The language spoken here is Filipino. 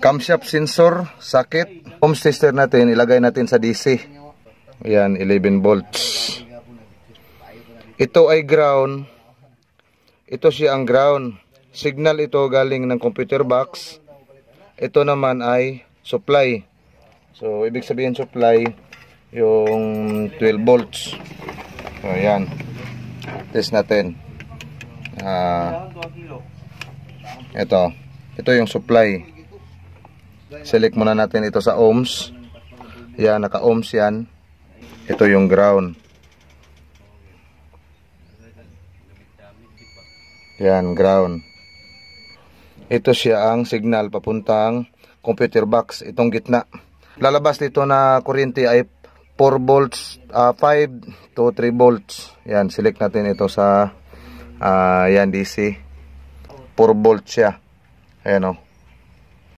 camshaft sensor, socket. Ohms tester natin, ilagay natin sa DC. Ayan, 11 volts. Ito ay ground. Ito siya ang ground. Signal ito galing ng computer box. Ito naman ay supply. So, ibig sabihin supply, yung 12 volts. So, ayan. Test natin. Ito yung supply. Select muna natin ito sa ohms. Yan, naka-ohms yan. Ito yung ground. Yan, ground. Ito siya ang signal papuntang computer box. Itong gitna. Lalabas dito na kuryente ay 4 volts, 5 to 3 volts. Yan, select natin ito sa yan DC. 4 volts siya. Ayan o.